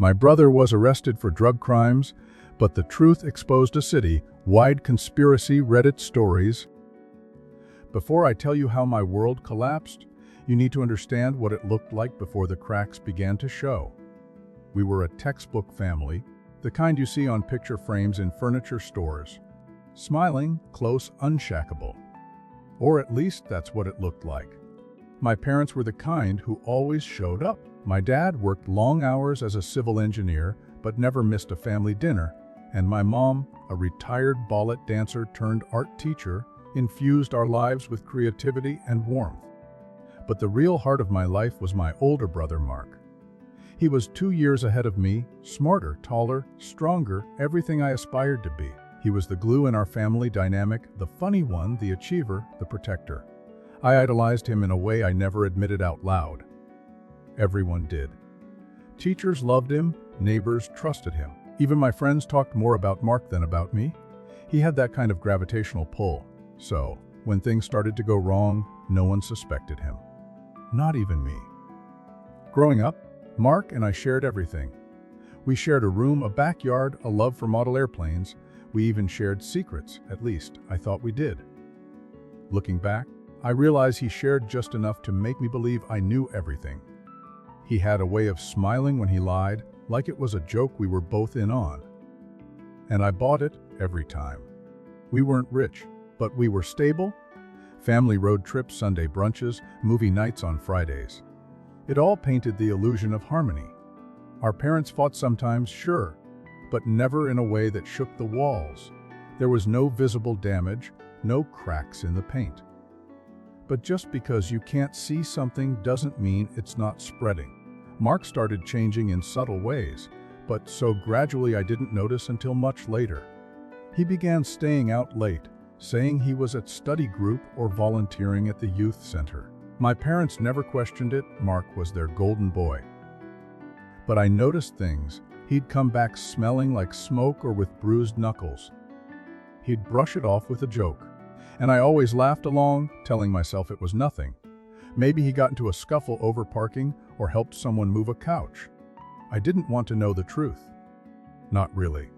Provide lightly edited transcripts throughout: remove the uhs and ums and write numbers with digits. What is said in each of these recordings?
My brother was arrested for drug crimes, but the truth exposed a city-wide conspiracy Reddit stories. Before I tell you how my world collapsed, you need to understand what it looked like before the cracks began to show. We were a textbook family, the kind you see on picture frames in furniture stores. Smiling, close, unshackable. Or at least that's what it looked like. My parents were the kind who always showed up. My dad worked long hours as a civil engineer, but never missed a family dinner, and my mom, a retired ballet dancer turned art teacher, infused our lives with creativity and warmth. But the real heart of my life was my older brother, Mark. He was 2 years ahead of me, smarter, taller, stronger, everything I aspired to be. He was the glue in our family dynamic, the funny one, the achiever, the protector. I idolized him in a way I never admitted out loud. Everyone did. Teachers loved him, neighbors trusted him. Even my friends talked more about Mark than about me. He had that kind of gravitational pull. So, when things started to go wrong, no one suspected him. Not even me. Growing up, Mark and I shared everything. We shared a room, a backyard, a love for model airplanes. We even shared secrets, at least I thought we did. Looking back, I realize he shared just enough to make me believe I knew everything. He had a way of smiling when he lied, like it was a joke we were both in on. And I bought it every time. We weren't rich, but we were stable. Family road trips, Sunday brunches, movie nights on Fridays. It all painted the illusion of harmony. Our parents fought sometimes, sure, but never in a way that shook the walls. There was no visible damage, no cracks in the paint. But just because you can't see something doesn't mean it's not spreading. Mark started changing in subtle ways, but so gradually I didn't notice until much later. He began staying out late, saying he was at study group or volunteering at the youth center. My parents never questioned it. Mark was their golden boy. But I noticed things. He'd come back smelling like smoke or with bruised knuckles. He'd brush it off with a joke, and I always laughed along, telling myself it was nothing. Maybe he got into a scuffle over parking or helped someone move a couch. I didn't want to know the truth. Not really.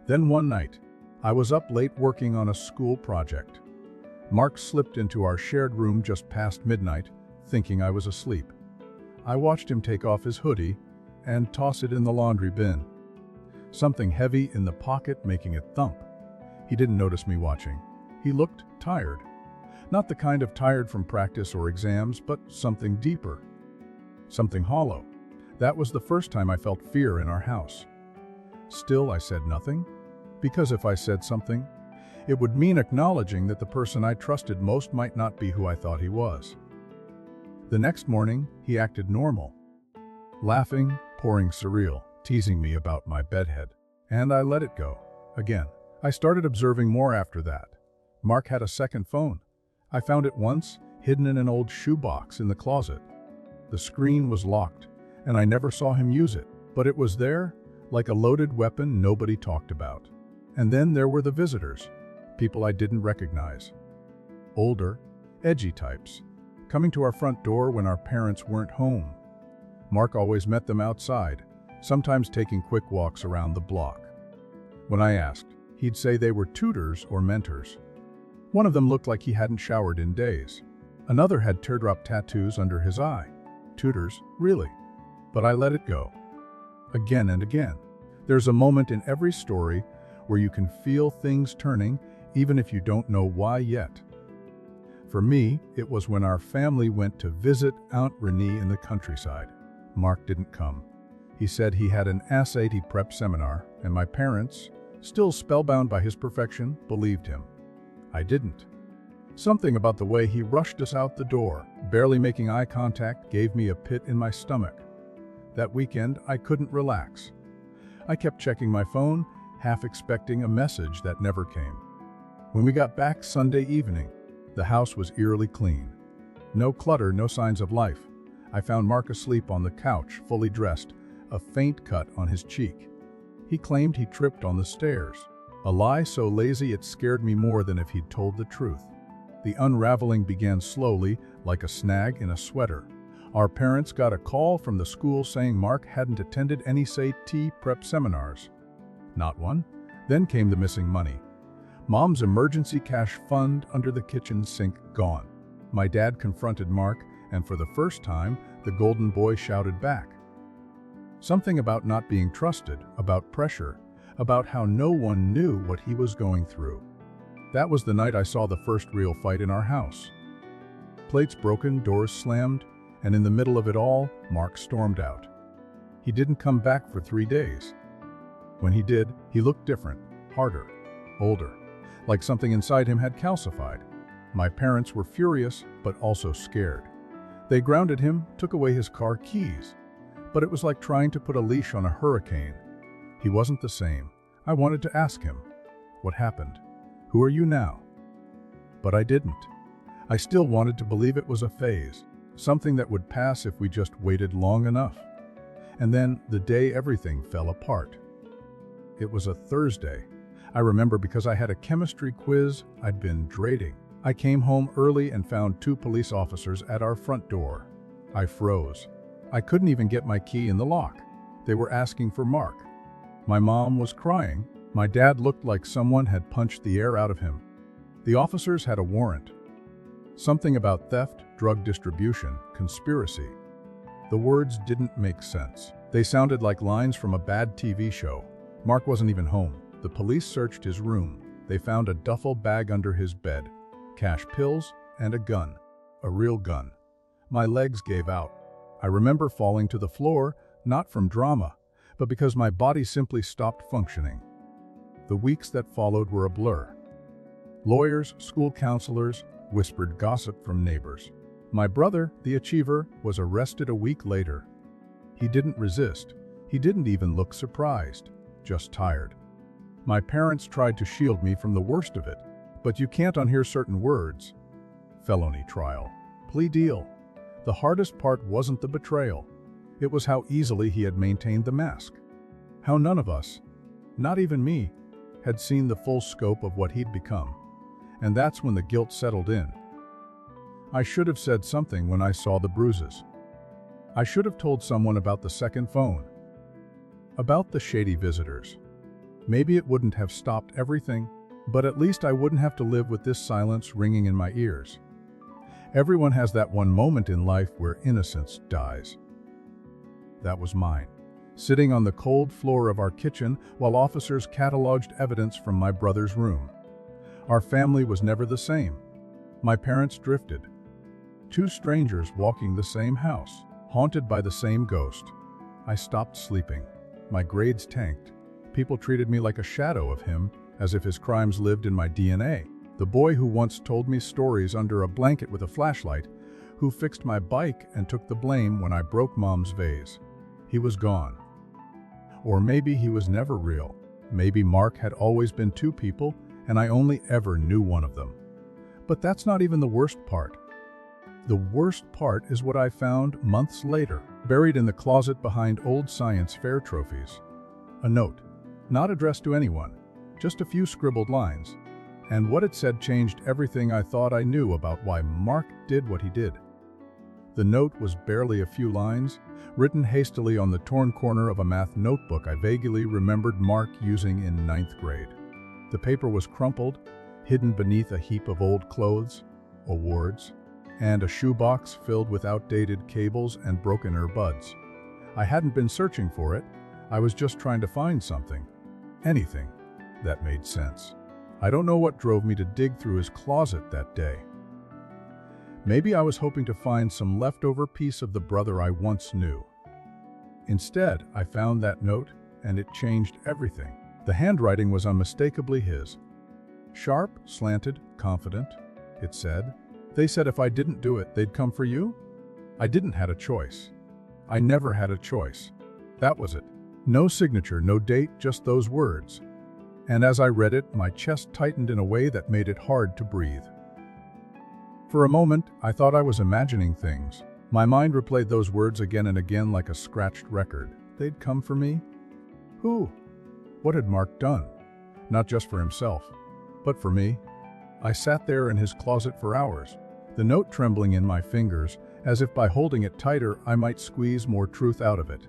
Then one night, I was up late working on a school project. Mark slipped into our shared room just past midnight, thinking I was asleep. I watched him take off his hoodie and toss it in the laundry bin. Something heavy in the pocket making it thump. He didn't notice me watching. He looked tired. Not the kind of tired from practice or exams, but something deeper. Something hollow. That was the first time I felt fear in our house. Still, I said nothing, because if I said something, it would mean acknowledging that the person I trusted most might not be who I thought he was. The next morning, he acted normal. Laughing, pouring surreal, teasing me about my bedhead. And I let it go. Again, I started observing more after that. Mark had a second phone. I found it once, hidden in an old shoebox in the closet. The screen was locked, and I never saw him use it, but it was there, like a loaded weapon nobody talked about. And then there were the visitors, people I didn't recognize. Older, edgy types, coming to our front door when our parents weren't home. Mark always met them outside, sometimes taking quick walks around the block. When I asked, he'd say they were tutors or mentors. One of them looked like he hadn't showered in days. Another had teardrop tattoos under his eye. Tutors, really? But I let it go. Again and again. There's a moment in every story where you can feel things turning, even if you don't know why yet. For me, it was when our family went to visit Aunt Renee in the countryside. Mark didn't come. He said he had an SAT prep seminar, and my parents, still spellbound by his perfection, believed him. I didn't. Something about the way he rushed us out the door, barely making eye contact, gave me a pit in my stomach. That weekend, I couldn't relax. I kept checking my phone, half expecting a message that never came. When we got back Sunday evening, the house was eerily clean. No clutter, no signs of life. I found Mark asleep on the couch, fully dressed, a faint cut on his cheek. He claimed he tripped on the stairs. A lie so lazy it scared me more than if he'd told the truth. The unraveling began slowly, like a snag in a sweater. Our parents got a call from the school saying Mark hadn't attended any SAT prep seminars. Not one. Then came the missing money. Mom's emergency cash fund under the kitchen sink gone. My dad confronted Mark, and for the first time, the golden boy shouted back. Something about not being trusted, about pressure, about how no one knew what he was going through. That was the night I saw the first real fight in our house. Plates broken, doors slammed, and in the middle of it all, Mark stormed out. He didn't come back for 3 days. When he did, he looked different, harder, older, like something inside him had calcified. My parents were furious, but also scared. They grounded him, took away his car keys. But it was like trying to put a leash on a hurricane. He wasn't the same. I wanted to ask him, what happened? Who are you now? But I didn't. I still wanted to believe it was a phase, something that would pass if we just waited long enough. And then, the day everything fell apart. It was a Thursday. I remember because I had a chemistry quiz I'd been dreading. I came home early and found 2 police officers at our front door. I froze. I couldn't even get my key in the lock. They were asking for Mark. My mom was crying. My dad looked like someone had punched the air out of him. The officers had a warrant. Something about theft, drug distribution, conspiracy. The words didn't make sense. They sounded like lines from a bad TV show. Mark wasn't even home. The police searched his room. They found a duffel bag under his bed, cash pills, and a gun. A real gun. My legs gave out. I remember falling to the floor, not from drama, but because my body simply stopped functioning. The weeks that followed were a blur. Lawyers, school counselors, whispered gossip from neighbors. My brother, the achiever, was arrested a week later. He didn't resist. He didn't even look surprised, just tired. My parents tried to shield me from the worst of it, but you can't unhear certain words. Felony trial. Plea deal. The hardest part wasn't the betrayal. It was how easily he had maintained the mask. How none of us, not even me, had seen the full scope of what he'd become. And that's when the guilt settled in. I should have said something when I saw the bruises. I should have told someone about the second phone. About the shady visitors. Maybe it wouldn't have stopped everything, but at least I wouldn't have to live with this silence ringing in my ears. Everyone has that one moment in life where innocence dies. That was mine, sitting on the cold floor of our kitchen while officers cataloged evidence from my brother's room. Our family was never the same. My parents drifted. 2 strangers walking the same house, haunted by the same ghost. I stopped sleeping. My grades tanked. People treated me like a shadow of him, as if his crimes lived in my DNA. The boy who once told me stories under a blanket with a flashlight, who fixed my bike and took the blame when I broke Mom's vase. He was gone. Or maybe he was never real. Maybe Mark had always been 2 people, and I only ever knew one of them. But that's not even the worst part. The worst part is what I found months later, buried in the closet behind old science fair trophies. A note, not addressed to anyone, just a few scribbled lines. And what it said changed everything I thought I knew about why Mark did what he did. The note was barely a few lines, written hastily on the torn corner of a math notebook I vaguely remembered Mark using in 9th grade. The paper was crumpled, hidden beneath a heap of old clothes, awards, and a shoebox filled with outdated cables and broken earbuds. I hadn't been searching for it. I was just trying to find something, anything, that made sense. I don't know what drove me to dig through his closet that day. Maybe I was hoping to find some leftover piece of the brother I once knew. Instead, I found that note, and it changed everything. The handwriting was unmistakably his. Sharp, slanted, confident, it said. They said if I didn't do it, they'd come for you? I didn't have a choice. I never had a choice. That was it. No signature, no date, just those words. And as I read it, my chest tightened in a way that made it hard to breathe. For a moment, I thought I was imagining things. My mind replayed those words again and again like a scratched record. They'd come for me? Who? What had Mark done? Not just for himself, but for me. I sat there in his closet for hours, the note trembling in my fingers, as if by holding it tighter I might squeeze more truth out of it.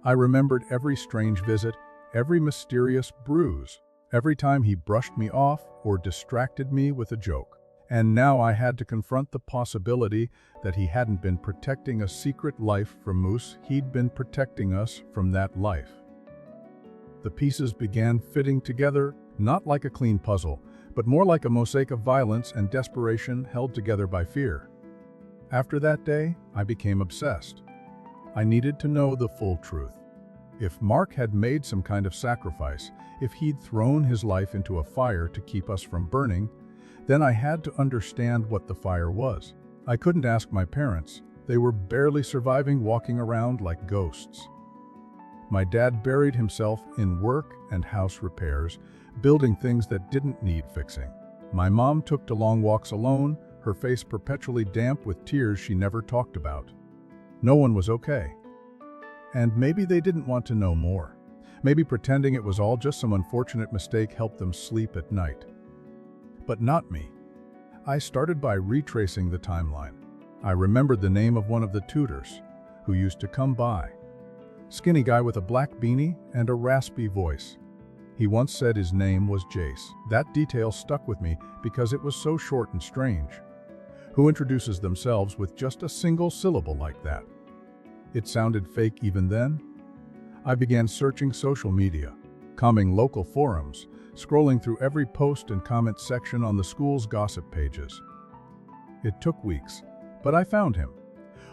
I remembered every strange visit, every mysterious bruise, every time he brushed me off or distracted me with a joke. And now I had to confront the possibility that he hadn't been protecting a secret life from Moose, he'd been protecting us from that life. The pieces began fitting together, not like a clean puzzle, but more like a mosaic of violence and desperation held together by fear. After that day, I became obsessed. I needed to know the full truth. If Mark had made some kind of sacrifice, if he'd thrown his life into a fire to keep us from burning, then I had to understand what the fire was. I couldn't ask my parents. They were barely surviving, walking around like ghosts. My dad buried himself in work and house repairs, building things that didn't need fixing. My mom took to long walks alone, her face perpetually damp with tears she never talked about. No one was okay. And maybe they didn't want to know more. Maybe pretending it was all just some unfortunate mistake helped them sleep at night. But not me. I started by retracing the timeline. I remembered the name of one of the tutors who used to come by. Skinny guy with a black beanie and a raspy voice. He once said his name was Jace. That detail stuck with me because it was so short and strange. Who introduces themselves with just a single syllable like that? It sounded fake even then. I began searching social media, combing local forums, scrolling through every post and comment section on the school's gossip pages. It took weeks, but I found him.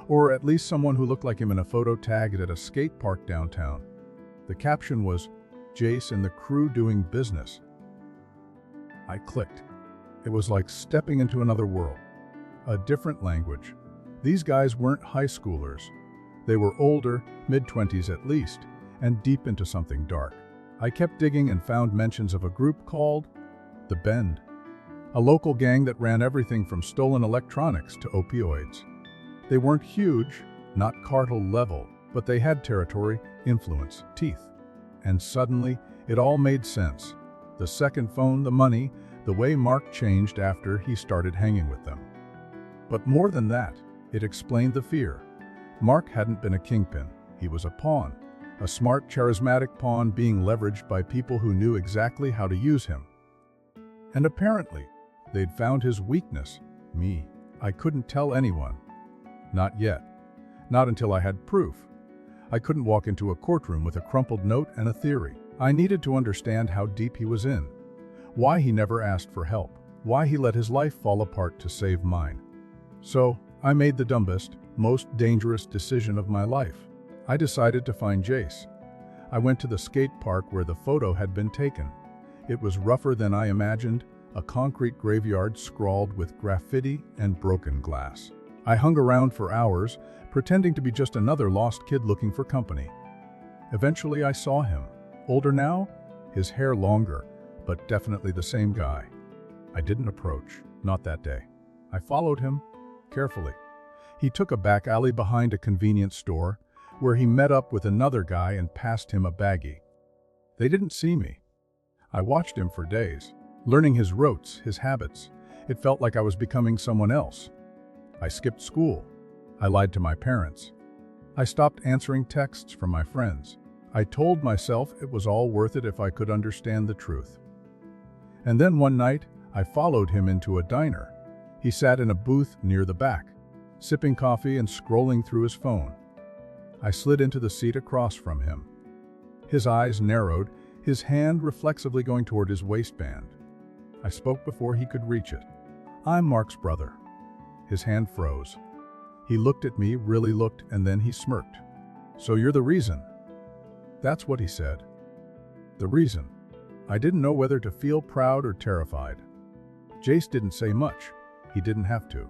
Or at least someone who looked like him in a photo tagged at a skate park downtown. The caption was, "Jace and the crew doing business." I clicked. It was like stepping into another world. A different language. These guys weren't high schoolers. They were older, mid-20s at least, and deep into something dark. I kept digging and found mentions of a group called The Bend, a local gang that ran everything from stolen electronics to opioids. They weren't huge, not cartel level, but they had territory, influence, teeth. And suddenly, it all made sense. The second phone, the money, the way Mark changed after he started hanging with them. But more than that, it explained the fear. Mark hadn't been a kingpin, he was a pawn. A smart, charismatic pawn being leveraged by people who knew exactly how to use him. And apparently, they'd found his weakness, me. I couldn't tell anyone. Not yet. Not until I had proof. I couldn't walk into a courtroom with a crumpled note and a theory. I needed to understand how deep he was in. Why he never asked for help. Why he let his life fall apart to save mine. So, I made the dumbest, most dangerous decision of my life. I decided to find Jace. I went to the skate park where the photo had been taken. It was rougher than I imagined, a concrete graveyard scrawled with graffiti and broken glass. I hung around for hours, pretending to be just another lost kid looking for company. Eventually I saw him. Older now, his hair longer, but definitely the same guy. I didn't approach, not that day. I followed him, carefully. He took a back alley behind a convenience store, where he met up with another guy and passed him a baggie. They didn't see me. I watched him for days, learning his routes, his habits. It felt like I was becoming someone else. I skipped school. I lied to my parents. I stopped answering texts from my friends. I told myself it was all worth it if I could understand the truth. And then one night, I followed him into a diner. He sat in a booth near the back, sipping coffee and scrolling through his phone. I slid into the seat across from him. His eyes narrowed, his hand reflexively going toward his waistband. I spoke before he could reach it. "I'm Mark's brother." His hand froze. He looked at me, really looked, and then he smirked. "So you're the reason?" That's what he said. The reason. I didn't know whether to feel proud or terrified. Jace didn't say much. He didn't have to.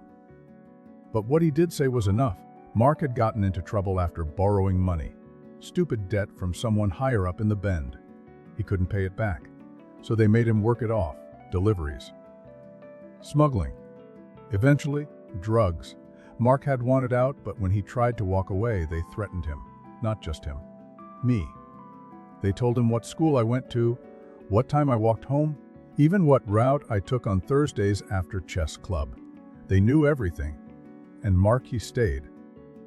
But what he did say was enough. Mark had gotten into trouble after borrowing money. Stupid debt from someone higher up in the Bend. He couldn't pay it back. So they made him work it off. Deliveries. Smuggling. Eventually, drugs. Mark had wanted out, but when he tried to walk away, they threatened him. Not just him. Me. They told him what school I went to, what time I walked home, even what route I took on Thursdays after chess club. They knew everything. And Mark, he stayed.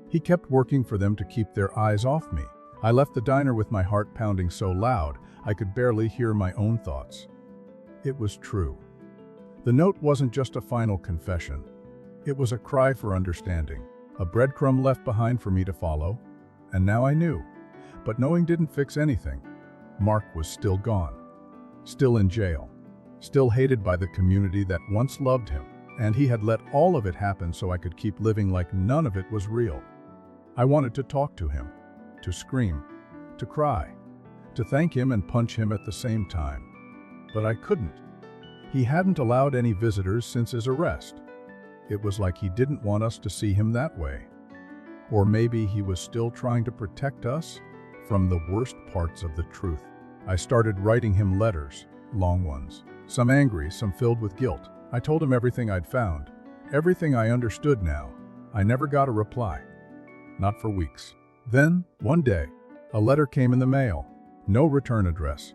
He kept working for them to keep their eyes off me. I left the diner with my heart pounding so loud I could barely hear my own thoughts. It was true. The note wasn't just a final confession. It was a cry for understanding, a breadcrumb left behind for me to follow. And now I knew. But knowing didn't fix anything. Mark was still gone. Still in jail. Still hated by the community that once loved him. And he had let all of it happen so I could keep living like none of it was real. I wanted to talk to him, to scream, to cry, to thank him and punch him at the same time. But I couldn't. He hadn't allowed any visitors since his arrest. It was like he didn't want us to see him that way. Or maybe he was still trying to protect us from the worst parts of the truth. I started writing him letters, long ones, some angry, some filled with guilt. I told him everything I'd found, everything I understood now. I never got a reply. Not for weeks. Then, one day, a letter came in the mail. No return address.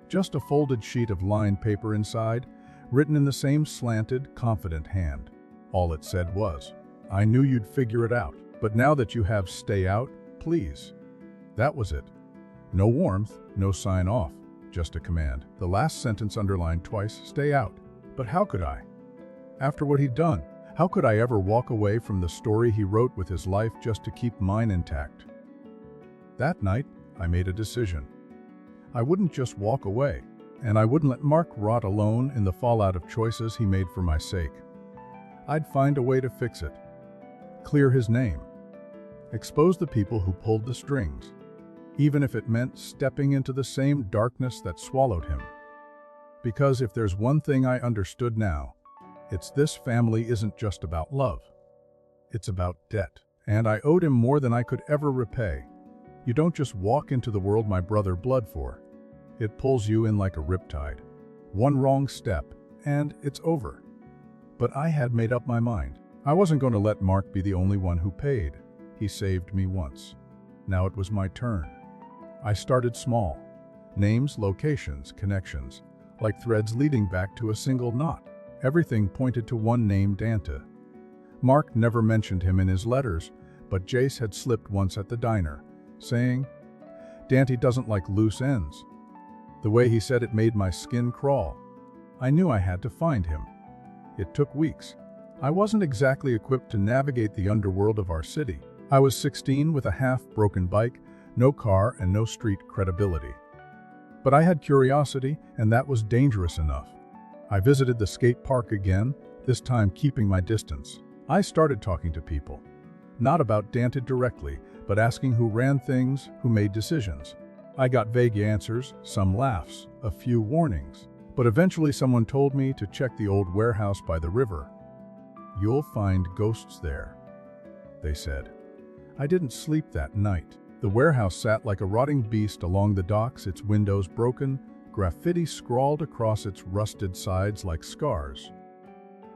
Just a folded sheet of lined paper inside, written in the same slanted, confident hand. All it said was, "I knew you'd figure it out, but now that you have, stay out, please." That was it. No warmth, no sign off, just a command. The last sentence underlined twice, "Stay out." But how could I? After what he'd done, how could I ever walk away from the story he wrote with his life just to keep mine intact? That night, I made a decision. I wouldn't just walk away, and I wouldn't let Mark rot alone in the fallout of choices he made for my sake. I'd find a way to fix it. Clear his name. Expose the people who pulled the strings, even if it meant stepping into the same darkness that swallowed him. Because if there's one thing I understood now, it's this family isn't just about love. It's about debt. And I owed him more than I could ever repay. You don't just walk into the world my brother bled for. It pulls you in like a riptide. One wrong step, and it's over. But I had made up my mind. I wasn't going to let Mark be the only one who paid. He saved me once. Now it was my turn. I started small. Names, locations, connections, like threads leading back to a single knot. Everything pointed to one name, Dante. Mark never mentioned him in his letters, but Jace had slipped once at the diner, saying, "Dante doesn't like loose ends." The way he said it made my skin crawl. I knew I had to find him. It took weeks. I wasn't exactly equipped to navigate the underworld of our city. I was 16 with a half-broken bike, no car, and no street credibility. But I had curiosity, and that was dangerous enough. I visited the skate park again, this time keeping my distance. I started talking to people. Not about Dante directly, but asking who ran things, who made decisions. I got vague answers, some laughs, a few warnings. But eventually someone told me to check the old warehouse by the river. "You'll find ghosts there," they said. I didn't sleep that night. The warehouse sat like a rotting beast along the docks, its windows broken, graffiti scrawled across its rusted sides like scars.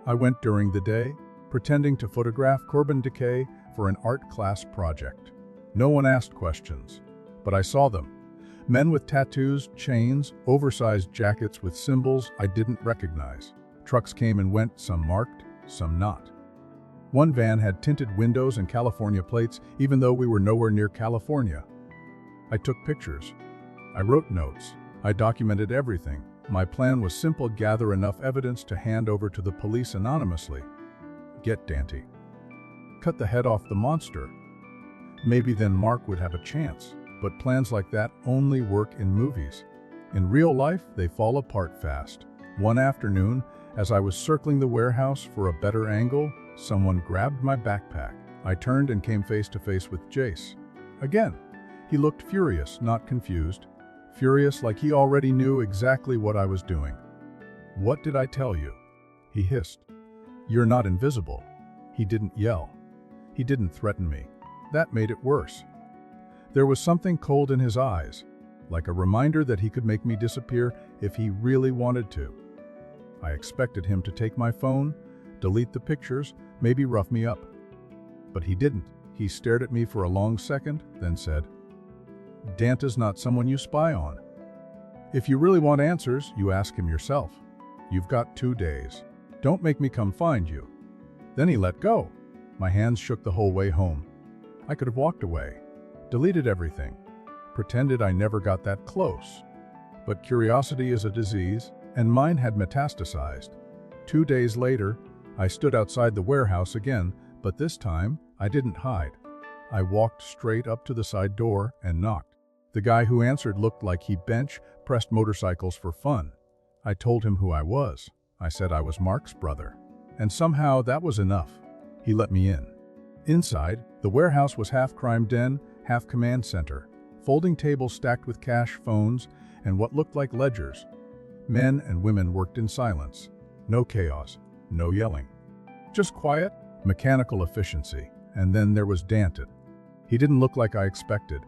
I went during the day, pretending to photograph carbon decay for an art class project. No one asked questions, but I saw them. Men with tattoos, chains, oversized jackets with symbols I didn't recognize. Trucks came and went, some marked, some not. One van had tinted windows and California plates, even though we were nowhere near California. I took pictures. I wrote notes. I documented everything. My plan was simple: gather enough evidence to hand over to the police anonymously. Get Dante. Cut the head off the monster. Maybe then Mark would have a chance. But plans like that only work in movies. In real life, they fall apart fast. One afternoon, as I was circling the warehouse for a better angle, someone grabbed my backpack. I turned and came face to face with Jace. Again, he looked furious, not confused. Furious like he already knew exactly what I was doing. "What did I tell you?" he hissed. "You're not invisible." He didn't yell. He didn't threaten me. That made it worse. There was something cold in his eyes, like a reminder that he could make me disappear if he really wanted to. I expected him to take my phone, delete the pictures, maybe rough me up. But he didn't. He stared at me for a long second, then said, "Dante's not someone you spy on. If you really want answers, you ask him yourself. You've got 2 days. Don't make me come find you." Then he let go. My hands shook the whole way home. I could have walked away, deleted everything, pretended I never got that close. But curiosity is a disease, and mine had metastasized. 2 days later, I stood outside the warehouse again, but this time I didn't hide. I walked straight up to the side door and knocked. The guy who answered looked like he bench pressed motorcycles for fun. I told him who I was. I said I was Mark's brother. And somehow that was enough. He let me in. Inside, the warehouse was half crime den, half command center. Folding tables stacked with cash, phones, and what looked like ledgers. Men and women worked in silence. No chaos, no yelling. Just quiet, mechanical efficiency. And then there was Danton. He didn't look like I expected.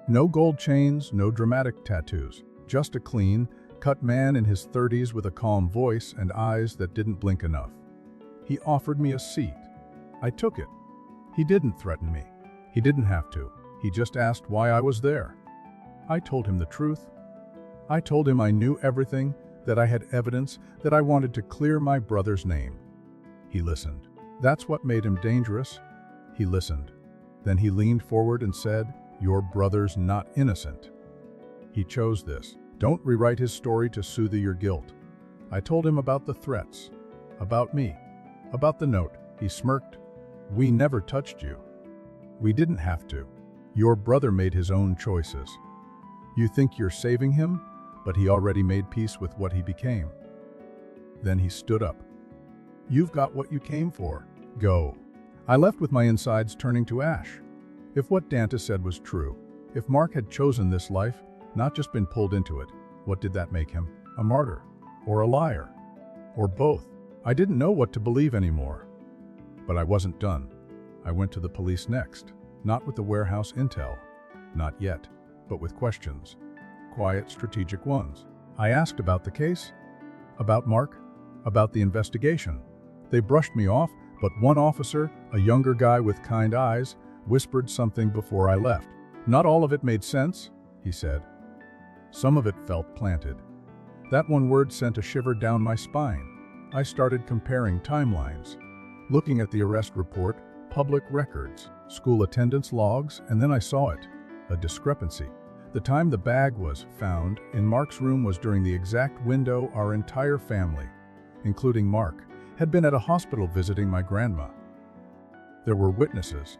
No gold chains, no dramatic tattoos. Just a clean, cut man in his 30s with a calm voice and eyes that didn't blink enough. He offered me a seat. I took it. He didn't threaten me. He didn't have to. He just asked why I was there. I told him the truth. I told him I knew everything, that I had evidence, that I wanted to clear my brother's name. He listened. That's what made him dangerous. He listened. Then he leaned forward and said, "Your brother's not innocent." He chose this. Don't rewrite his story to soothe your guilt. I told him about the threats, about me, about the note. He smirked. We never touched you. We didn't have to. Your brother made his own choices. You think you're saving him, but he already made peace with what he became. Then he stood up. You've got what you came for. Go. I left with my insides turning to ash. If what Danta said was true, if Mark had chosen this life, not just been pulled into it, what did that make him? A martyr? Or a liar? Or both? I didn't know what to believe anymore. But I wasn't done. I went to the police next, not with the warehouse intel. Not yet, but with questions. Quiet, strategic ones. I asked about the case, about Mark, about the investigation. They brushed me off, but one officer, a younger guy with kind eyes, whispered something before I left. Not all of it made sense, he said. Some of it felt planted. That one word sent a shiver down my spine. I started comparing timelines, looking at the arrest report, public records, school attendance logs, and then I saw it, a discrepancy. The time the bag was found in Mark's room was during the exact window our entire family, including Mark, had been at a hospital visiting my grandma. There were witnesses,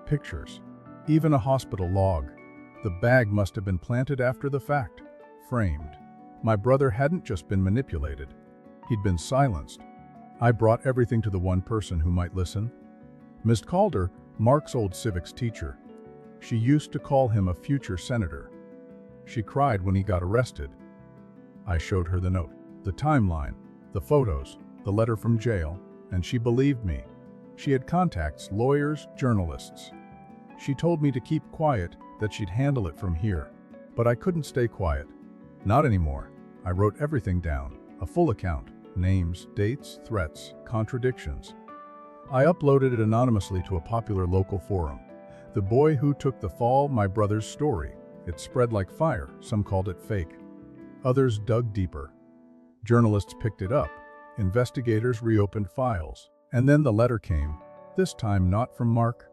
pictures, even a hospital log. The bag must have been planted after the fact, framed. My brother hadn't just been manipulated. He'd been silenced. I brought everything to the one person who might listen. Ms. Calder, Mark's old civics teacher. She used to call him a future senator. She cried when he got arrested. I showed her the note, the timeline, the photos, the letter from jail, and she believed me. She had contacts, lawyers, journalists. She told me to keep quiet, that she'd handle it from here. But I couldn't stay quiet. Not anymore. I wrote everything down, a full account, names, dates, threats, contradictions. I uploaded it anonymously to a popular local forum. The Boy Who Took the Fall, My Brother's Story. It spread like fire. Some called it fake. Others dug deeper. Journalists picked it up. Investigators reopened files. And then the letter came. This time not from Mark,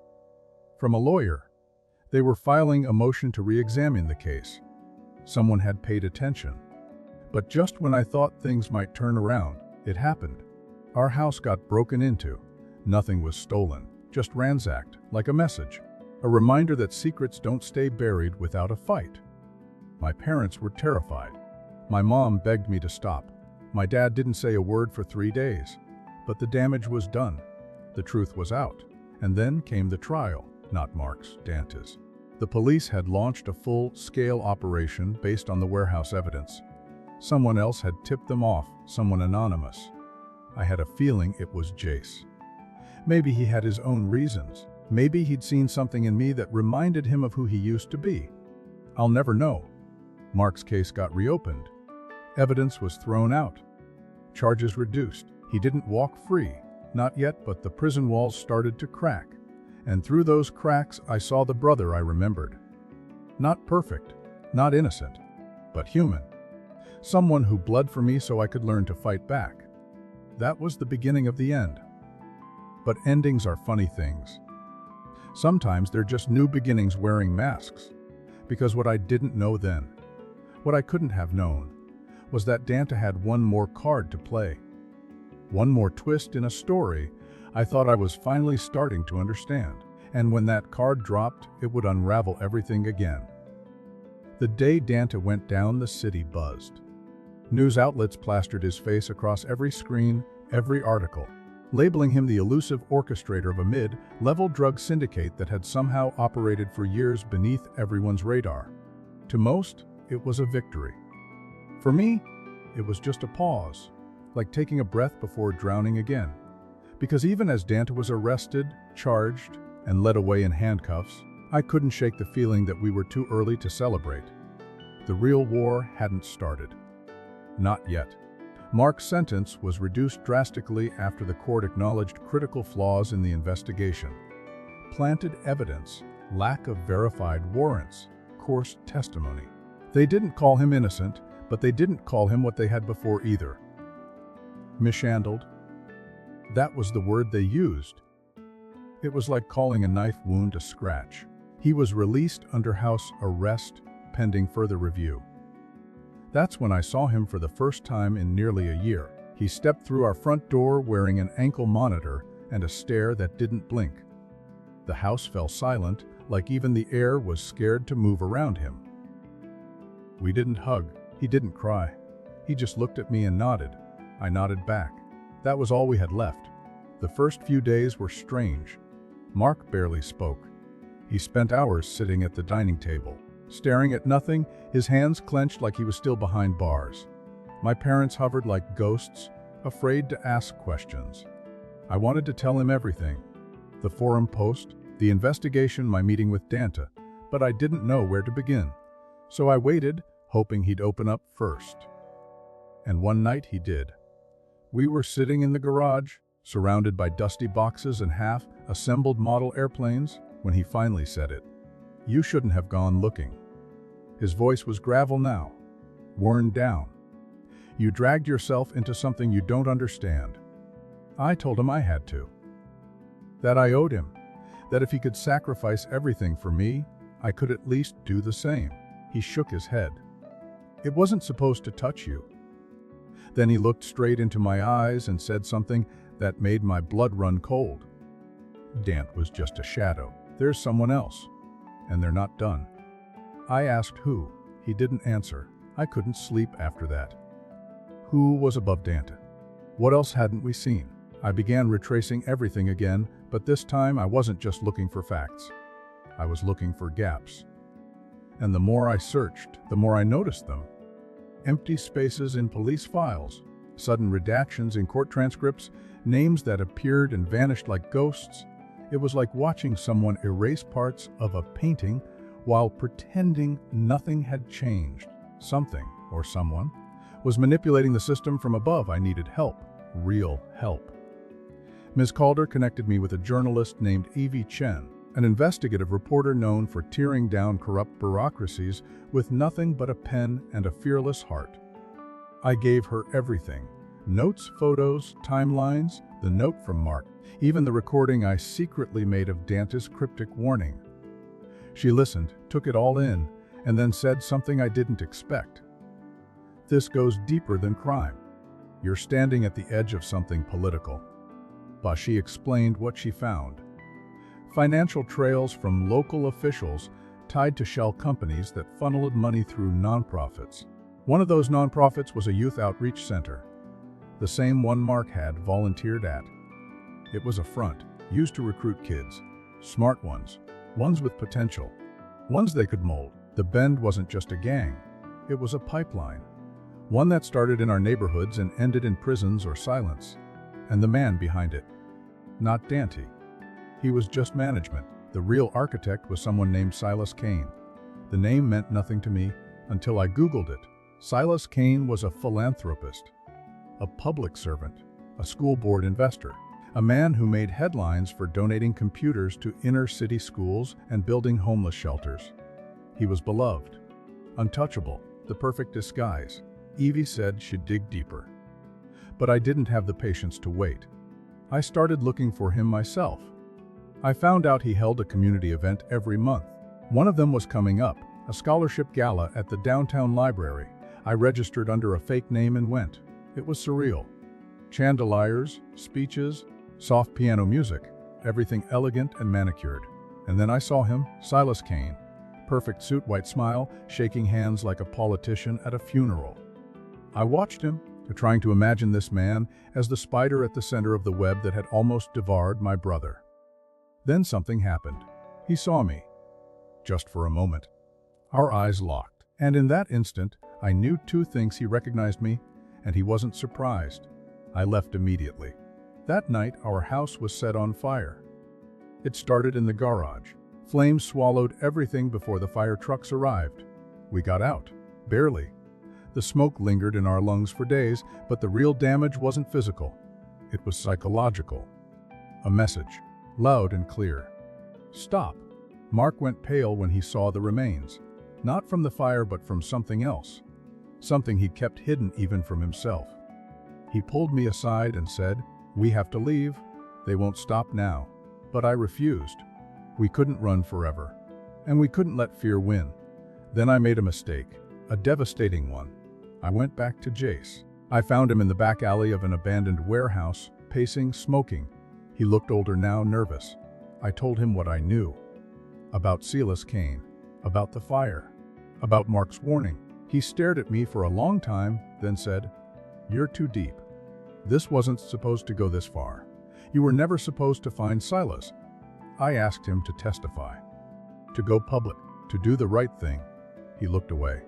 from a lawyer. They were filing a motion to re-examine the case. Someone had paid attention. But just when I thought things might turn around, it happened. Our house got broken into. Nothing was stolen, just ransacked, like a message. A reminder that secrets don't stay buried without a fight. My parents were terrified. My mom begged me to stop. My dad didn't say a word for 3 days. But the damage was done. The truth was out. And then came the trial, not Mark's, Danta's. The police had launched a full-scale operation based on the warehouse evidence. Someone else had tipped them off, someone anonymous. I had a feeling it was Jace. Maybe he had his own reasons. Maybe he'd seen something in me that reminded him of who he used to be. I'll never know. Mark's case got reopened. Evidence was thrown out. Charges reduced. He didn't walk free. Not yet, but the prison walls started to crack. And through those cracks, I saw the brother I remembered. Not perfect, not innocent, but human. Someone who bled for me so I could learn to fight back. That was the beginning of the end. But endings are funny things. Sometimes they're just new beginnings wearing masks. Because what I didn't know then, what I couldn't have known, was that Dante had one more card to play. One more twist in a story I thought I was finally starting to understand. And when that card dropped, it would unravel everything again. The day Dante went down, the city buzzed. News outlets plastered his face across every screen, every article, labeling him the elusive orchestrator of a mid-level drug syndicate that had somehow operated for years beneath everyone's radar. To most, it was a victory. For me, it was just a pause, like taking a breath before drowning again. Because even as Dante was arrested, charged, and led away in handcuffs, I couldn't shake the feeling that we were too early to celebrate. The real war hadn't started. Not yet. Mark's sentence was reduced drastically after the court acknowledged critical flaws in the investigation. Planted evidence, lack of verified warrants, coarse testimony. They didn't call him innocent, but they didn't call him what they had before either. Mishandled. That was the word they used. It was like calling a knife wound a scratch. He was released under house arrest, pending further review. That's when I saw him for the first time in nearly a year. He stepped through our front door wearing an ankle monitor and a stare that didn't blink. The house fell silent, like even the air was scared to move around him. We didn't hug. He didn't cry. He just looked at me and nodded. I nodded back. That was all we had left. The first few days were strange. Mark barely spoke. He spent hours sitting at the dining table, staring at nothing, his hands clenched like he was still behind bars. My parents hovered like ghosts, afraid to ask questions. I wanted to tell him everything. The forum post, the investigation, my meeting with Dante, but I didn't know where to begin. So I waited, hoping he'd open up first. And one night he did. We were sitting in the garage, surrounded by dusty boxes and half-assembled model airplanes, when he finally said it. "You shouldn't have gone looking." His voice was gravel now, worn down. "You dragged yourself into something you don't understand." I told him I had to. That I owed him. That if he could sacrifice everything for me, I could at least do the same. He shook his head. "It wasn't supposed to touch you." Then he looked straight into my eyes and said something that made my blood run cold. Dante was just a shadow. There's someone else, and they're not done. I asked who. He didn't answer. I couldn't sleep after that. Who was above Dante? What else hadn't we seen? I began retracing everything again, but this time I wasn't just looking for facts. I was looking for gaps. And the more I searched, the more I noticed them. Empty spaces in police files, sudden redactions in court transcripts, names that appeared and vanished like ghosts. It was like watching someone erase parts of a painting while pretending nothing had changed. Something, or someone, was manipulating the system from above. I needed help, real help. Ms. Calder connected me with a journalist named Evie Chen, an investigative reporter known for tearing down corrupt bureaucracies with nothing but a pen and a fearless heart. I gave her everything. Notes, photos, timelines, the note from Mark, even the recording I secretly made of Dante's cryptic warning. She listened, took it all in, and then said something I didn't expect. "This goes deeper than crime. You're standing at the edge of something political." But she explained what she found. Financial trails from local officials tied to shell companies that funneled money through nonprofits. One of those nonprofits was a youth outreach center, the same one Mark had volunteered at. It was a front, used to recruit kids, smart ones with potential, ones they could mold. The Bend wasn't just a gang, it was a pipeline, one that started in our neighborhoods and ended in prisons or silence. And the man behind it, not Dante. He was just management. The real architect was someone named Silas Kane. The name meant nothing to me until I Googled it. Silas Kane was a philanthropist, a public servant, a school board investor, a man who made headlines for donating computers to inner-city schools and building homeless shelters. He was beloved, untouchable, the perfect disguise. Evie said she'd dig deeper. But I didn't have the patience to wait. I started looking for him myself. I found out he held a community event every month. One of them was coming up, a scholarship gala at the downtown library. I registered under a fake name and went. It was surreal. Chandeliers, speeches, soft piano music, everything elegant and manicured. And then I saw him, Silas Kane. Perfect suit, white smile, shaking hands like a politician at a funeral. I watched him, trying to imagine this man as the spider at the center of the web that had almost devoured my brother. Then something happened. He saw me. Just for a moment. Our eyes locked. And in that instant, I knew two things. He recognized me, and he wasn't surprised. I left immediately. That night, our house was set on fire. It started in the garage. Flames swallowed everything before the fire trucks arrived. We got out. Barely. The smoke lingered in our lungs for days, but the real damage wasn't physical. It was psychological. A message. Loud and clear. Stop. Mark went pale when he saw the remains. Not from the fire, but from something else. Something he'd kept hidden even from himself. He pulled me aside and said, "We have to leave. They won't stop now." But I refused. We couldn't run forever. And we couldn't let fear win. Then I made a mistake. A devastating one. I went back to Jace. I found him in the back alley of an abandoned warehouse, pacing, smoking. He looked older now, nervous. I told him what I knew. About Silas Kane. About the fire. About Mark's warning. He stared at me for a long time, then said, "You're too deep. This wasn't supposed to go this far. You were never supposed to find Silas." I asked him to testify. To go public. To do the right thing. He looked away.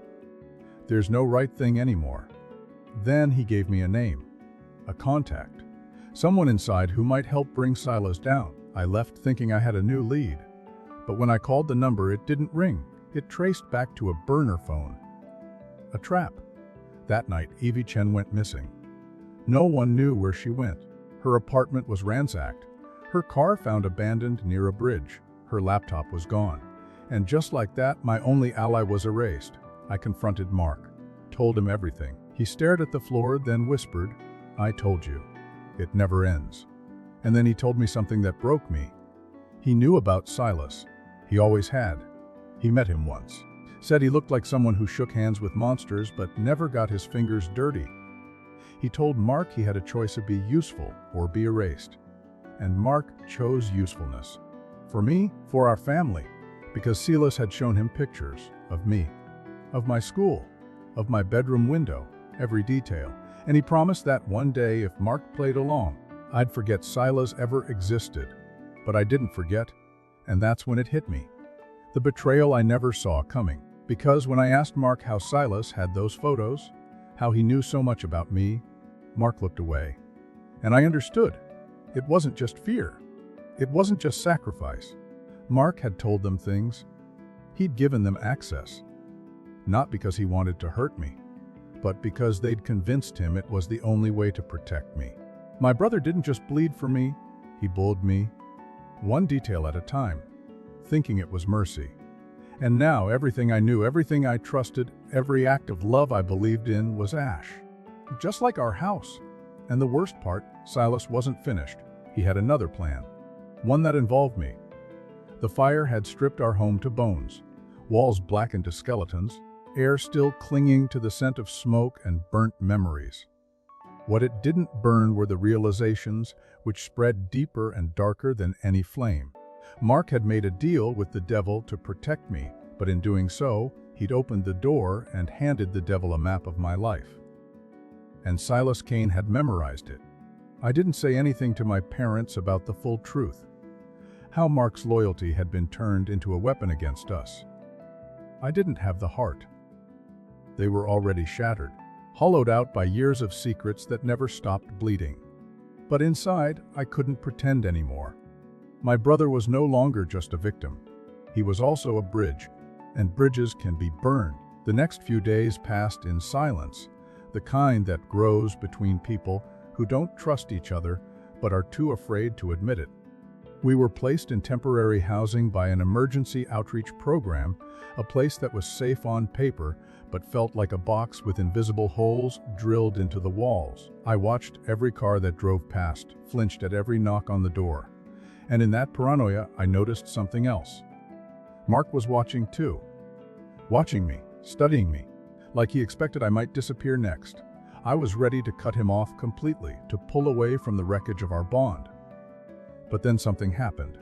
There's no right thing anymore. Then he gave me a name. A contact. Someone inside who might help bring Silas down. I left thinking I had a new lead. But when I called the number, it didn't ring. It traced back to a burner phone. A trap. That night, Evie Chen went missing. No one knew where she went. Her apartment was ransacked. Her car found abandoned near a bridge. Her laptop was gone. And just like that, my only ally was erased. I confronted Mark. Told him everything. He stared at the floor, then whispered, "I told you. It never ends." And then he told me something that broke me. He knew about Silas. He always had. He met him once. Said he looked like someone who shook hands with monsters but never got his fingers dirty. He told Mark he had a choice of be useful or be erased. And Mark chose usefulness. For me, for our family, because Silas had shown him pictures of me, of my school, of my bedroom window, every detail. And he promised that one day, if Mark played along, I'd forget Silas ever existed. But I didn't forget, and that's when it hit me. The betrayal I never saw coming. Because when I asked Mark how Silas had those photos, how he knew so much about me, Mark looked away. And I understood. It wasn't just fear. It wasn't just sacrifice. Mark had told them things. He'd given them access. Not because he wanted to hurt me, but because they'd convinced him it was the only way to protect me. My brother didn't just bleed for me, he bullied me, one detail at a time, thinking it was mercy. And now everything I knew, everything I trusted, every act of love I believed in was ash. Just like our house. And the worst part, Silas wasn't finished. He had another plan. One that involved me. The fire had stripped our home to bones. Walls blackened to skeletons. Air still clinging to the scent of smoke and burnt memories. What it didn't burn were the realizations, which spread deeper and darker than any flame. Mark had made a deal with the devil to protect me, but in doing so, he'd opened the door and handed the devil a map of my life. And Silas Kane had memorized it. I didn't say anything to my parents about the full truth. How Mark's loyalty had been turned into a weapon against us. I didn't have the heart. They were already shattered, hollowed out by years of secrets that never stopped bleeding. But inside, I couldn't pretend anymore. My brother was no longer just a victim. He was also a bridge, and bridges can be burned. The next few days passed in silence, the kind that grows between people who don't trust each other but are too afraid to admit it. We were placed in temporary housing by an emergency outreach program, a place that was safe on paper, but felt like a box with invisible holes drilled into the walls. I watched every car that drove past, flinched at every knock on the door. And in that paranoia, I noticed something else. Mark was watching too. Watching me, studying me, like he expected I might disappear next. I was ready to cut him off completely, to pull away from the wreckage of our bond. But then something happened.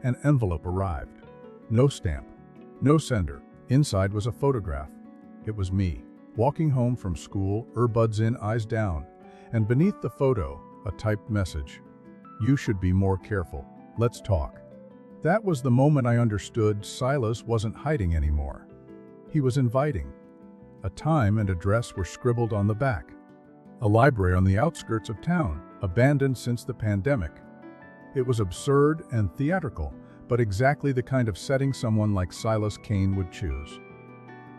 An envelope arrived. No stamp, no sender. Inside was a photograph. It was me, walking home from school, earbuds in, eyes down, and beneath the photo, a typed message. "You should be more careful. Let's talk." That was the moment I understood Silas wasn't hiding anymore. He was inviting. A time and address were scribbled on the back. A library on the outskirts of town, abandoned since the pandemic. It was absurd and theatrical, but exactly the kind of setting someone like Silas Kane would choose.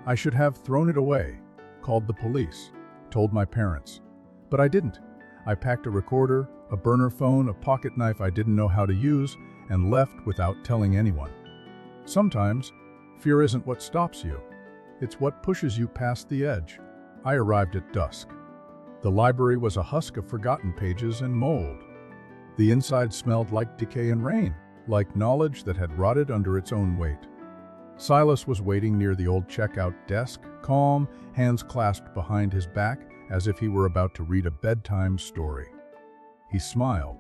I should have thrown it away, called the police, told my parents. But I didn't. I packed a recorder, a burner phone, a pocket knife I didn't know how to use, and left without telling anyone. Sometimes, fear isn't what stops you. It's what pushes you past the edge. I arrived at dusk. The library was a husk of forgotten pages and mold. The inside smelled like decay and rain, like knowledge that had rotted under its own weight. Silas was waiting near the old checkout desk, calm, hands clasped behind his back, as if he were about to read a bedtime story. He smiled.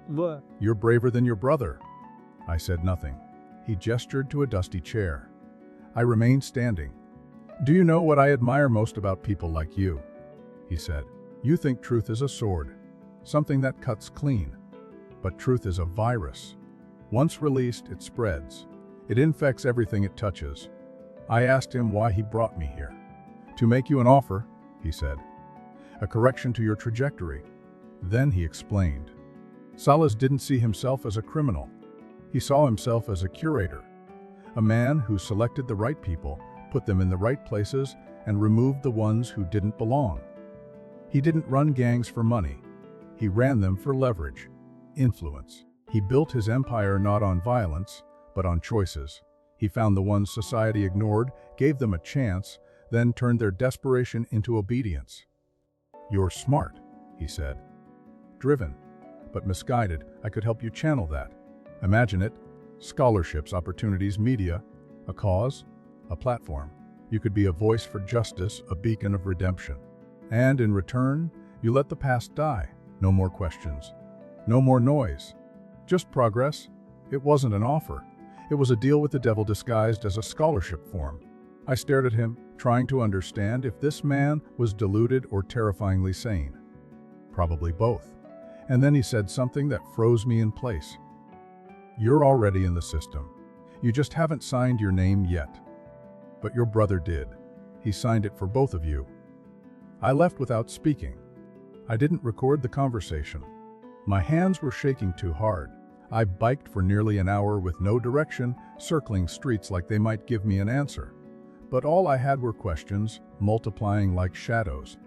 What? "You're braver than your brother." I said nothing. He gestured to a dusty chair. I remained standing. "Do you know what I admire most about people like you?" he said. "You think truth is a sword, something that cuts clean. But truth is a virus. Once released, it spreads. It infects everything it touches." I asked him why he brought me here. "To make you an offer," he said. "A correction to your trajectory." Then he explained. Silas didn't see himself as a criminal. He saw himself as a curator. A man who selected the right people, put them in the right places, and removed the ones who didn't belong. He didn't run gangs for money. He ran them for leverage, influence. He built his empire not on violence, but on choices. He found the ones society ignored, gave them a chance, then turned their desperation into obedience. "You're smart," he said. "Driven, but misguided. I could help you channel that. Imagine it. Scholarships, opportunities, media, a cause, a platform. You could be a voice for justice, a beacon of redemption. And in return, you let the past die. No more questions. No more noise. Just progress." It wasn't an offer. It was a deal with the devil disguised as a scholarship form. I stared at him, trying to understand if this man was deluded or terrifyingly sane. Probably both. And then he said something that froze me in place. "You're already in the system. You just haven't signed your name yet. But your brother did. He signed it for both of you." I left without speaking. I didn't record the conversation. My hands were shaking too hard. I biked for nearly an hour with no direction, circling streets like they might give me an answer. But all I had were questions, multiplying like shadows.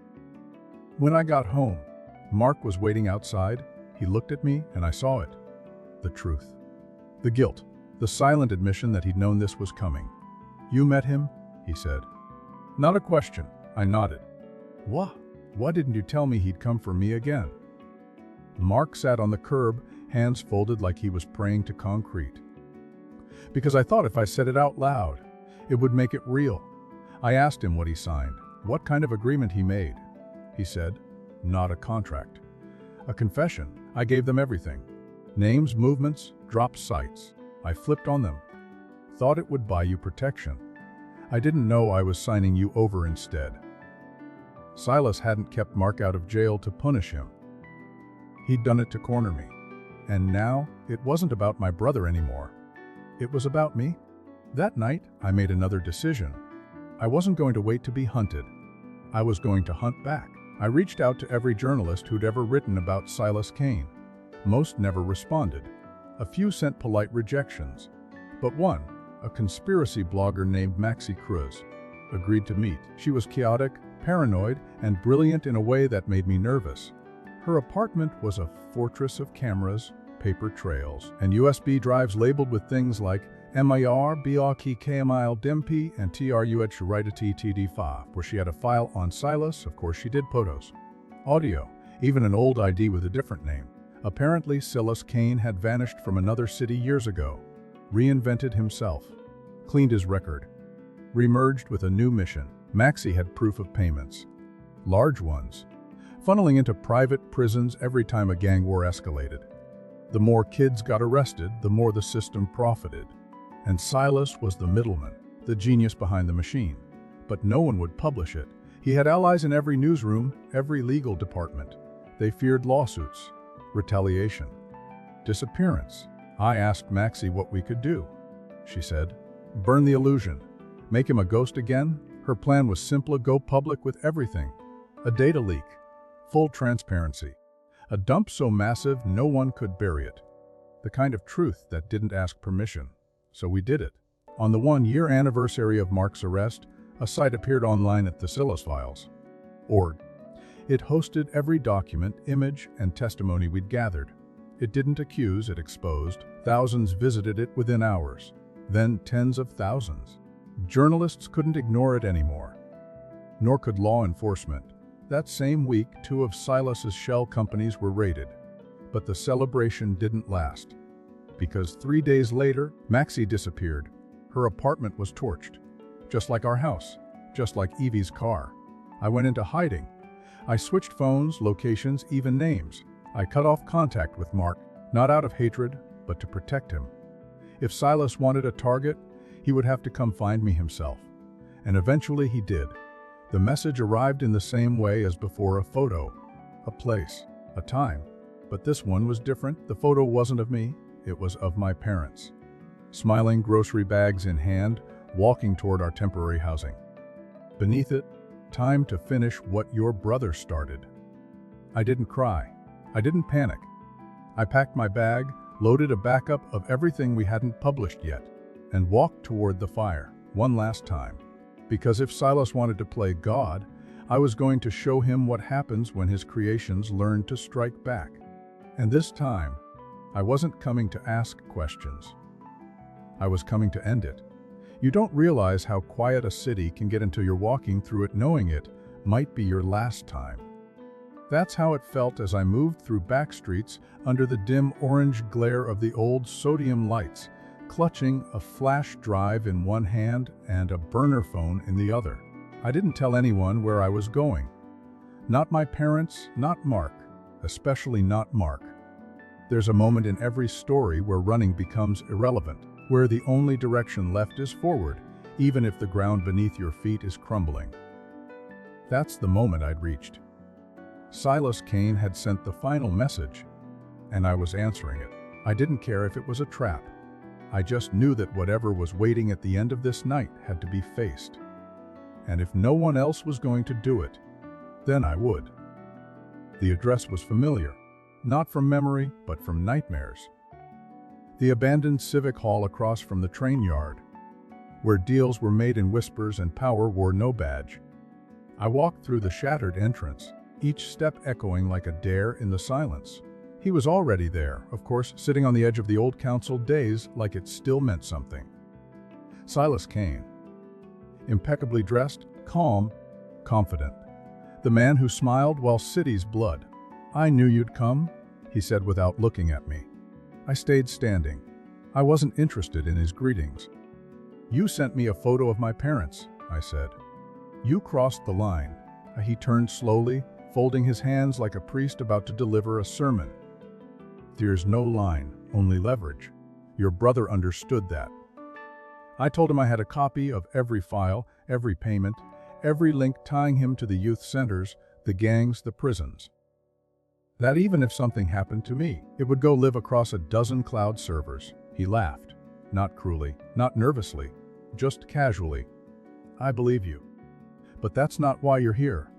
When I got home, Mark was waiting outside. He looked at me, and I saw it. The truth. The guilt. The silent admission that he'd known this was coming. "You met him?" he said. Not a question. I nodded. "What? Why didn't you tell me he'd come for me again?" Mark sat on the curb, hands folded like he was praying to concrete. "Because I thought if I said it out loud, it would make it real." I asked him what he signed, what kind of agreement he made. He said, "Not a contract. A confession." I gave them everything. Names, movements, dropped sites. I flipped on them. Thought it would buy you protection. I didn't know I was signing you over instead. Silas hadn't kept Mark out of jail to punish him. He'd done it to corner me. And now, it wasn't about my brother anymore. It was about me. That night, I made another decision. I wasn't going to wait to be hunted. I was going to hunt back. I reached out to every journalist who'd ever written about Silas Kane. Most never responded. A few sent polite rejections. But one, a conspiracy blogger named Maxi Cruz, agreed to meet. She was chaotic, paranoid, and brilliant in a way that made me nervous. Her apartment was a fortress of cameras, paper trails, and USB drives labeled with things like MIR, BRK, KMIL, DMP, and TRUHTTD5, where she had a file on Silas. Of course she did. Photos, audio, even an old ID with a different name. Apparently, Silas Kane had vanished from another city years ago, reinvented himself, cleaned his record, remerged with a new mission. Maxie had proof of payments, large ones, funneling into private prisons every time a gang war escalated. The more kids got arrested, the more the system profited. And Silas was the middleman, the genius behind the machine. But no one would publish it. He had allies in every newsroom, every legal department. They feared lawsuits, retaliation, disappearance. I asked Maxie what we could do. She said, burn the illusion, make him a ghost again. Her plan was simple: go public with everything. A data leak, full transparency, a dump so massive no one could bury it. The kind of truth that didn't ask permission. So we did it. On the 1-year anniversary of Mark's arrest, a site appeared online at the silasfiles.org. It hosted every document, image, and testimony we'd gathered. It didn't accuse, it exposed. Thousands visited it within hours, then tens of thousands. Journalists couldn't ignore it anymore, nor could law enforcement. That same week, 2 of Silas's shell companies were raided. But the celebration didn't last, because 3 days later, Maxie disappeared. Her apartment was torched, just like our house, just like Evie's car. I went into hiding. I switched phones, locations, even names. I cut off contact with Mark, not out of hatred, but to protect him. If Silas wanted a target, he would have to come find me himself. And eventually he did. The message arrived in the same way as before: a photo, a place, a time. But this one was different. The photo wasn't of me, it was of my parents, smiling, grocery bags in hand, walking toward our temporary housing. Beneath it, time to finish what your brother started. I didn't cry. I didn't panic. I packed my bag, loaded a backup of everything we hadn't published yet, and walked toward the fire one last time. Because if Silas wanted to play God, I was going to show him what happens when his creations learn to strike back. And this time, I wasn't coming to ask questions. I was coming to end it. You don't realize how quiet a city can get until you're walking through it knowing it might be your last time. That's how it felt as I moved through back streets under the dim orange glare of the old sodium lights, clutching a flash drive in one hand and a burner phone in the other. I didn't tell anyone where I was going. Not my parents, not Mark, especially not Mark. There's a moment in every story where running becomes irrelevant, where the only direction left is forward, even if the ground beneath your feet is crumbling. That's the moment I'd reached. Silas Kane had sent the final message, and I was answering it. I didn't care if it was a trap. I just knew that whatever was waiting at the end of this night had to be faced. And if no one else was going to do it, then I would. The address was familiar, not from memory, but from nightmares. The abandoned civic hall across from the train yard, where deals were made in whispers and power wore no badge. I walked through the shattered entrance, each step echoing like a dare in the silence. He was already there, of course, sitting on the edge of the old council days like it still meant something. Silas Kane. Impeccably dressed, calm, confident. The man who smiled while cities blood. "I knew you'd come," he said without looking at me. I stayed standing. I wasn't interested in his greetings. "You sent me a photo of my parents," I said. "You crossed the line." He turned slowly, folding his hands like a priest about to deliver a sermon. "There's no line, only leverage. Your brother understood that." I told him I had a copy of every file, every payment, every link tying him to the youth centers, the gangs, the prisons. That even if something happened to me, it would go live across a dozen cloud servers. He laughed, not cruelly, not nervously, just casually. "I believe you. But that's not why you're here."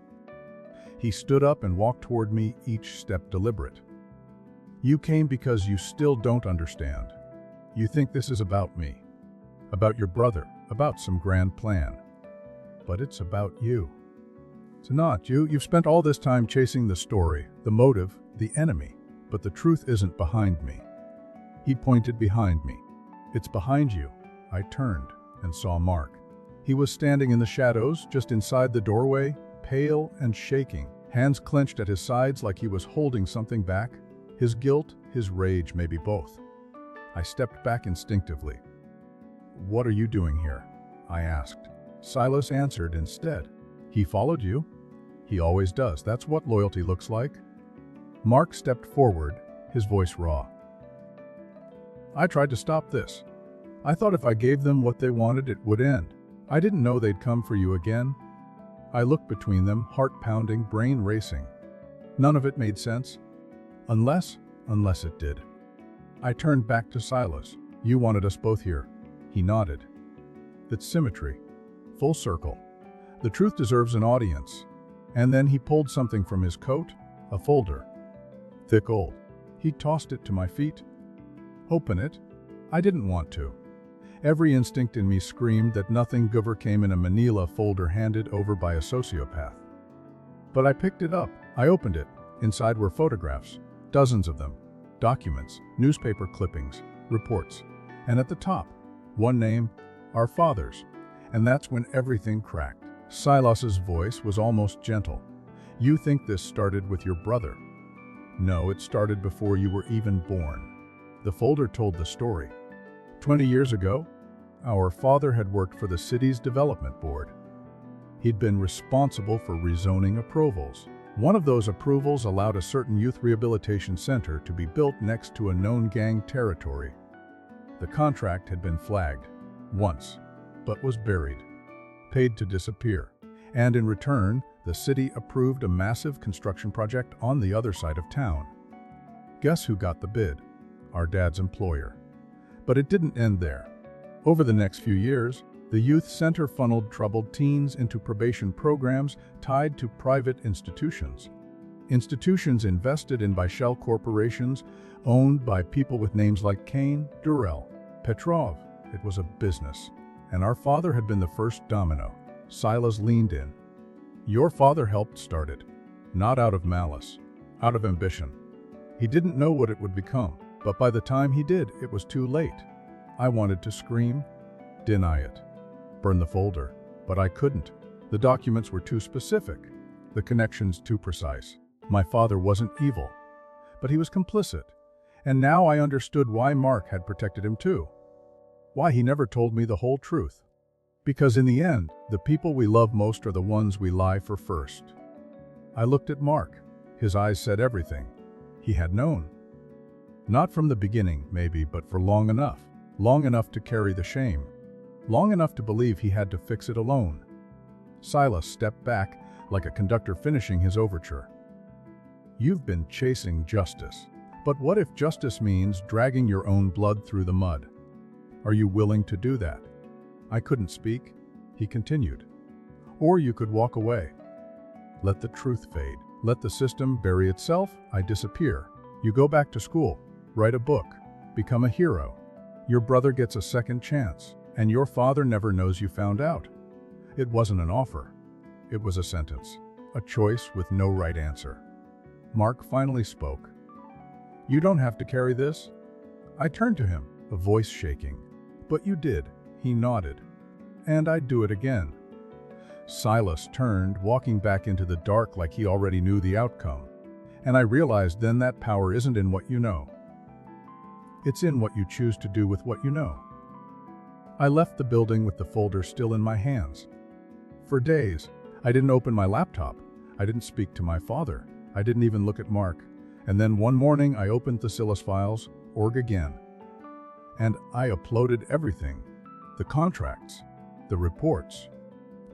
He stood up and walked toward me, each step deliberate. "You came because you still don't understand. You think this is about me, about your brother, about some grand plan. But it's about you. It's not you. You've spent all this time chasing the story, the motive, the enemy. But the truth isn't behind me. He pointed behind me. "It's behind you." I turned and saw Mark. He was standing in the shadows, just inside the doorway, pale and shaking, hands clenched at his sides like he was holding something back. His guilt, his rage, maybe both. I stepped back instinctively. "What are you doing here?" I asked. Silas answered instead. "He followed you. He always does. That's what loyalty looks like." Mark stepped forward, his voice raw. "I tried to stop this. I thought if I gave them what they wanted, it would end. I didn't know they'd come for you again." I looked between them, heart pounding, brain racing. None of it made sense. Unless it did. I turned back to Silas. "You wanted us both here." He nodded. "That's symmetry. Full circle. The truth deserves an audience." And then he pulled something from his coat, a folder. Thick old. He tossed it to my feet. "Open it." I didn't want to. Every instinct in me screamed that nothing gooder came in a manila folder handed over by a sociopath. But I picked it up. I opened it. Inside were photographs, dozens of them, documents, newspaper clippings, reports, and at the top, one name, our father's. And that's when everything cracked. Silas's voice was almost gentle. "You think this started with your brother? No, it started before you were even born." The folder told the story. 20 years ago, our father had worked for the city's development board. He'd been responsible for rezoning approvals. One of those approvals allowed a certain youth rehabilitation center to be built next to a known gang territory. The contract had been flagged once, but was buried, paid to disappear. And in return, the city approved a massive construction project on the other side of town. Guess who got the bid? Our dad's employer. But it didn't end there. Over the next few years, the youth center funneled troubled teens into probation programs tied to private institutions. Institutions invested in by shell corporations, owned by people with names like Kane, Durrell, Petrov. It was a business. And our father had been the first domino. Silas leaned in. "Your father helped start it. Not out of malice, out of ambition. He didn't know what it would become, but by the time he did, it was too late." I wanted to scream, deny it, burn the folder, but I couldn't. The documents were too specific, the connections too precise. My father wasn't evil, but he was complicit. And now I understood why Mark had protected him too. Why he never told me the whole truth. Because in the end, the people we love most are the ones we lie for first. I looked at Mark. His eyes said everything. He had known. Not from the beginning, maybe, but for long enough. Long enough to carry the shame. Long enough to believe he had to fix it alone. Silas stepped back, like a conductor finishing his overture. "You've been chasing justice. But what if justice means dragging your own blood through the mud? Are you willing to do that?" I couldn't speak. He continued. "Or you could walk away. Let the truth fade. Let the system bury itself. I disappear. You go back to school, write a book, become a hero. Your brother gets a second chance, and your father never knows you found out." It wasn't an offer. It was a sentence, a choice with no right answer. Mark finally spoke. "You don't have to carry this." I turned to him, a voice shaking. "But you did." He nodded. "And I'd do it again." Silas turned, walking back into the dark like he already knew the outcome. And I realized then that power isn't in what you know. It's in what you choose to do with what you know. I left the building with the folder still in my hands. For days, I didn't open my laptop. I didn't speak to my father. I didn't even look at Mark. And then one morning I opened the Silas files, org again. And I uploaded everything. The contracts, the reports,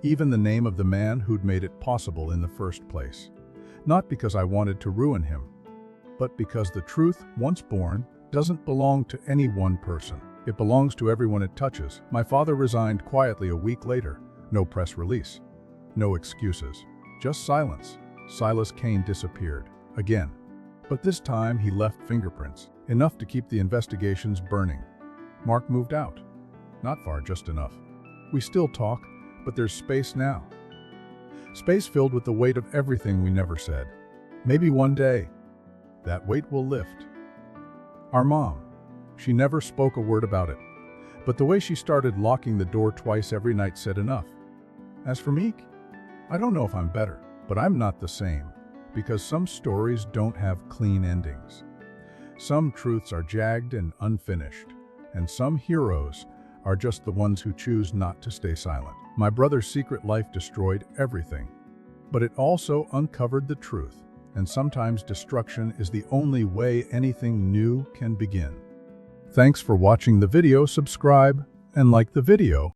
even the name of the man who'd made it possible in the first place. Not because I wanted to ruin him, but because the truth, once born, doesn't belong to any one person. It belongs to everyone it touches. My father resigned quietly a week later. No press release. No excuses. Just silence. Silas Kane disappeared. Again. But this time he left fingerprints. Enough to keep the investigations burning. Mark moved out. Not far, just enough. We still talk, but there's space now. Space filled with the weight of everything we never said. Maybe one day, that weight will lift. Our mom, She never spoke a word about it. But the way she started locking the door twice every night said enough. As for me, I don't know if I'm better, but I'm not the same. Because some stories don't have clean endings. Some truths are jagged and unfinished. And some heroes are just the ones who choose not to stay silent. My brother's secret life destroyed everything. But it also uncovered the truth. And sometimes destruction is the only way anything new can begin. Thanks for watching the video. Subscribe and like the video.